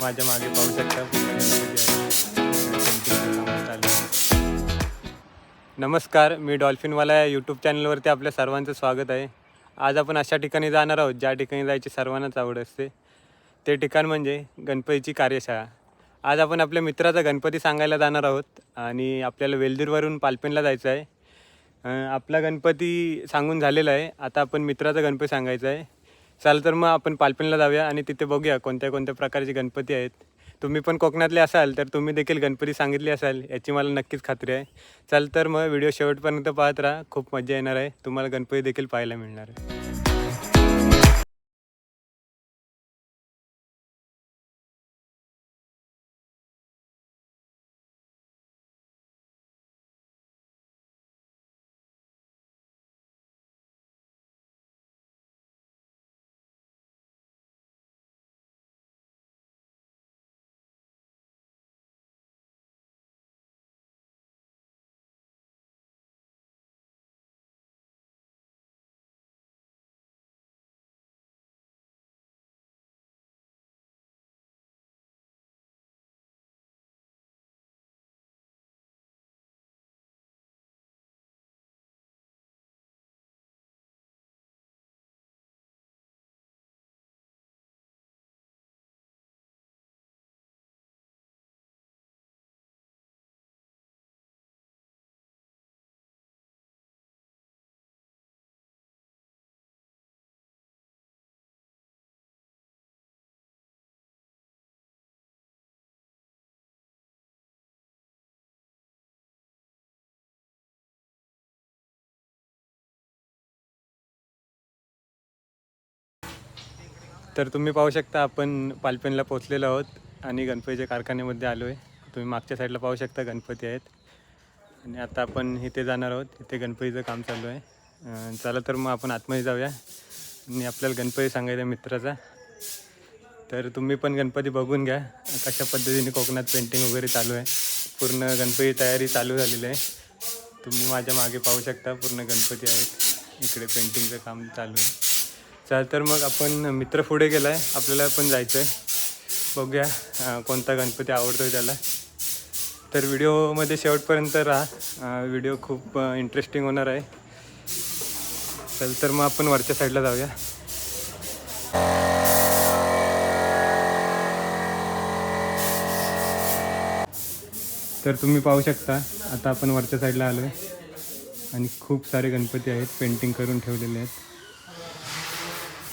माझ्या मागे पाहू शकता पूर्ण गणपती आहे. काम चालू आहे. नमस्कार, मी डॉल्फिनवाला या यूट्यूब चॅनलवरती आपल्या सर्वांचं स्वागत आहे. आज आपण अशा ठिकाणी जाणार आहोत ज्या ठिकाणी जायची सर्वांनाच आवड असते. ते ठिकाण म्हणजे गणपतीची कार्यशाळा. आज आपण आपल्या मित्राचा गणपती सांगायला जाणार आहोत आणि आपल्याला वेल्दूरवरून पालपेनला जायचं आहे. आपला गणपती सांगून झालेला आहे, आता आपण मित्राचा गणपती सांगायचा आहे. चाल तर मग आपण पालपेनला जाऊया आणि तिथे बघूया कोणत्या कोणत्या प्रकारचे गणपती आहेत. तुम्ही पण कोकणातले असाल तर तुम्ही देखील गणपती सांगितली असाल याची मला नक्कीच खात्री आहे. चल तर मग व्हिडिओ शेवटपर्यंत पाहत राहा, खूप मजा येणार आहे, तुम्हाला गणपती देखील पाहायला मिळणार आहे. तर तुम्ही पाहू शकता आपण पालपेनला पोचलेलो आहोत आणि गणपतीच्या कारखान्यामध्ये आलो आहे. तुम्ही मागच्या साईडला पाहू शकता गणपती आहेत आणि आता आपण इथे जाणार आहोत. इथे गणपतीचं काम चालू आहे. चला तर मग आपण आतमध्ये जाऊया आणि आपल्याला गणपती सांगायचा मित्राचा. तर तुम्ही पण गणपती बघून घ्या कशा पद्धतीने कोकणात पेंटिंग वगैरे चालू आहे. पूर्ण गणपती तयारी चालू झालेली आहे. तुम्ही माझ्या मागे पाहू शकता पूर्ण गणपती आहेत. इकडे पेंटिंगचं काम चालू आहे. चल तर मग आपण मित्र पुढे गेला आहे, आपल्याला पण जायचं आहे. बघूया कोणता गणपती आवडतो आहे त्याला. तर व्हिडिओमध्ये शेवटपर्यंत राहा, व्हिडिओ खूप इंटरेस्टिंग होणार आहे. चल तर मग आपण वरच्या साईडला जाऊया. तर तुम्ही पाहू शकता आता आपण वरच्या साईडला आलो आहे आणि खूप सारे गणपती आहेत, पेंटिंग करून ठेवलेले आहेत.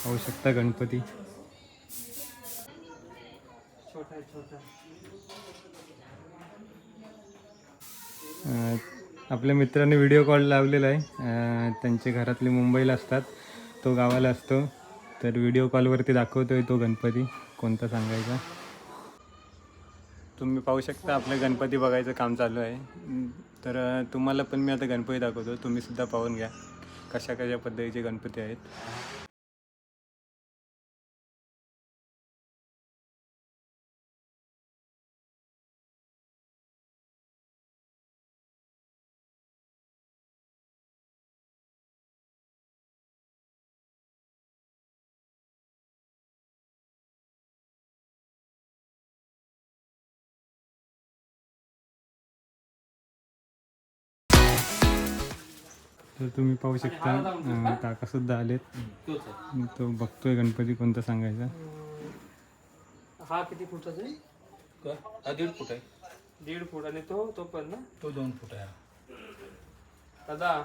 पाहू शकता गणपती. आपल्या मित्राने व्हिडिओ कॉल लावलेला आहे. त्यांचे घरातले मुंबईला असतात, तो गावाला असतो. तर व्हिडिओ कॉलवरती दाखवतोय तो गणपती कोणता सांगायचा. तुम्ही पाहू शकता आपलं गणपती बघायचं काम चालू आहे. तर तुम्हाला पण मी आता गणपती दाखवतो, तुम्हीसुद्धा पाहून घ्या कशा कशा पद्धतीचे गणपती आहेत. तर तुम्ही पाहू शकता काकासुद्धा आलेत. तो बघतोय गणपती कोणता सांगायचा. हा किती फुटाचा आहे? हा 1.5 फूट आहे. 1.5 फूट आणि तो पण ना तो 2 फूट आहे. दादा.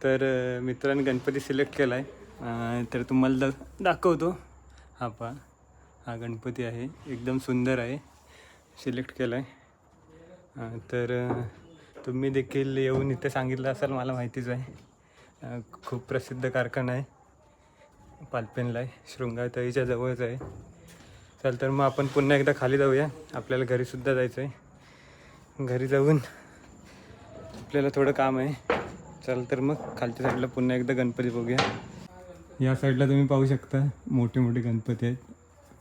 तर मित्रांनी गणपती सिलेक्ट केला आहे. तर तुम्हाला दाखवतो. हा पहा, हा गणपती आहे, एकदम सुंदर आहे, सिलेक्ट केला आहे. तर तुम्ही देखील येऊन इथे सांगितलं असाल, मला माहितीच आहे. खूप प्रसिद्ध कारखाना आहे, पालपेनला आहे, शृंगारतळीच्या जवळच आहे. चल तर मग आपण पुन्हा एकदा खाली जाऊया, आपल्याला घरीसुद्धा जायचं आहे. घरी जाऊन आपल्याला थोडं काम आहे. चल तर मग खालच्या साईडला पुन्हा एकदा गणपती बघूया. या साईडला तुम्ही पाहू शकता मोठे मोठे गणपती आहेत,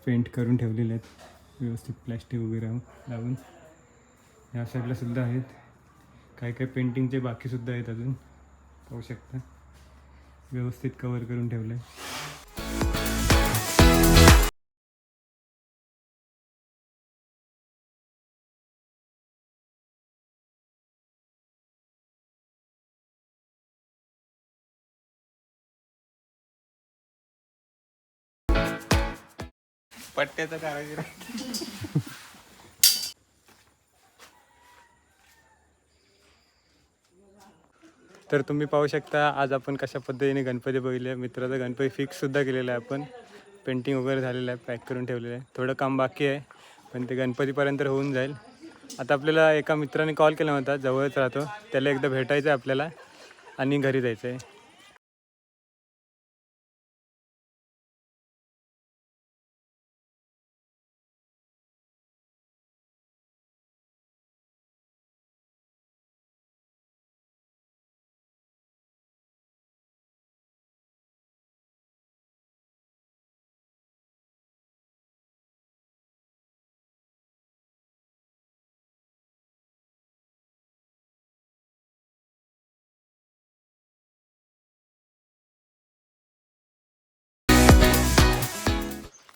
पेंट करून ठेवलेले आहेत व्यवस्थित, प्लॅस्टिक वगैरे लावून. या साईडला सुद्धा आहेत, काही काही पेंटिंगचे बाकीसुद्धा आहेत अजून, पाहू शकता व्यवस्थित कवर करून ठेवलं आहे. पट्ट्याचा कारागीर. तर तुम्ही पाहू शकता आज आपण कशा पद्धतीने गणपती बघितले. मित्राचा गणपती फिक्ससुद्धा केलेला आहे आपण. पेंटिंग वगैरे झालेलं आहे, पॅक करून ठेवलेलं आहे. थोडं काम बाकी आहे पण ते गणपतीपर्यंत होऊन जाईल. आता आपल्याला एका मित्राने कॉल केला होता, जवळच राहतो, त्याला एकदा भेटायचं आहे आपल्याला आणि घरी जायचं आहे.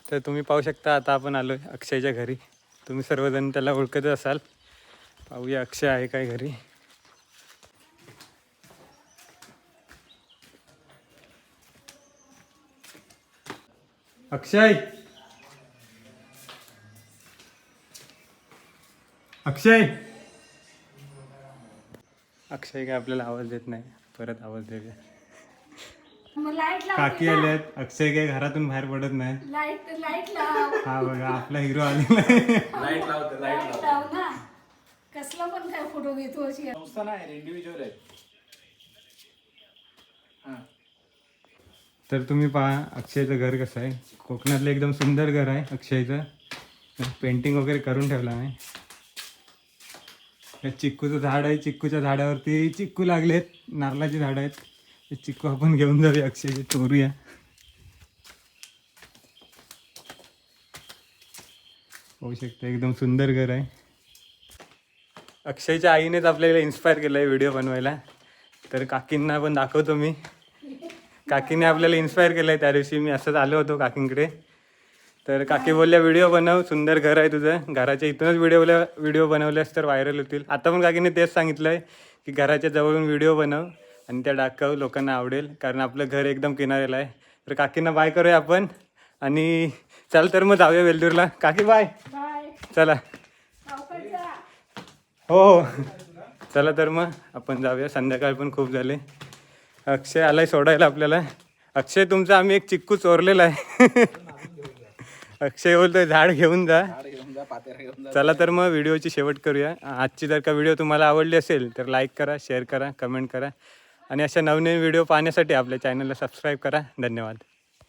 तर तुम्ही पाहू शकता आता आपण आलो आहे अक्षयच्या घरी. तुम्ही सर्वजण त्याला ओळखत असाल. पाहूया अक्षय आहे काय घरी. अक्षय, अक्षय. अक्षय काय आपल्याला आवाज देत नाही. परत आवाज देऊया. काकी आल्यात. अक्षय काय घरातून बाहेर पडत नाही. लाईट लाव. हा बघा आपला हिरो आलेला आहे. लाईट लावते लाईट लाव ना. कसला पण काय फोटो घेतो अशी. संस्था नाही, इंडिव्हिज्युअल आहे. तर तुम्ही पहा अक्षयचं घर कसं आहे. कोकणातलं एकदम सुंदर घर आहे अक्षयचं. पेंटिंग वगैरे करून ठेवलं आहे. हे चिक्कूचं झाड आहे. चिक्कूच्या झाडावरती चिक्कू लागलेत. नारळाची झाडं आहेत. ते चिक्कू आपण घेऊन जाऊया अक्षयचे, चोरूया. होऊ शकतं एकदम सुंदर घर आहे. अक्षयच्या आईनेच आपल्याला इन्स्पायर केलं आहे व्हिडिओ बनवायला. तर काकींना पण दाखवतो मी. काकीने आपल्याला इन्स्पायर केलं आहे. त्या दिवशी मी असंच आलो होतो काकींकडे. तर काकी बोलल्या व्हिडिओ बनव, सुंदर घर आहे तुझं. घराच्या इथूनच व्हिडिओ बनवल्यास तर व्हायरल होतील. आता पण काकीने तेच सांगितलं आहे की घराच्या जवळून व्हिडिओ बनव आणि त्या दाखव, लोकांना आवडेल. कारण आपलं घर एकदम किनाऱ्याला आहे. तर काकींना बाय करूया आपण आणि चल तर मग जाऊया वेल्दूरला. काकी बाय. बाय. चला. लवकर जा. हो हो चला तर मग आपण जाऊया. संध्याकाळ पण खूप झाले. अक्षय आलाय सोडायला आपल्याला. अक्षय तुमचा आम्ही एक चिक्कू चोरलेला आहे. अक्षय बोलतोय झाड घेऊन जा. चला तर मग व्हिडिओची शेवट करूया. आजची जर का व्हिडिओ तुम्हाला आवडली असेल तर लाईक करा, शेअर करा, कमेंट करा आणि अशा नवनवीन व्हिडिओ पाहण्यासाठी आपल्या चॅनलला सबस्क्राईब करा. धन्यवाद.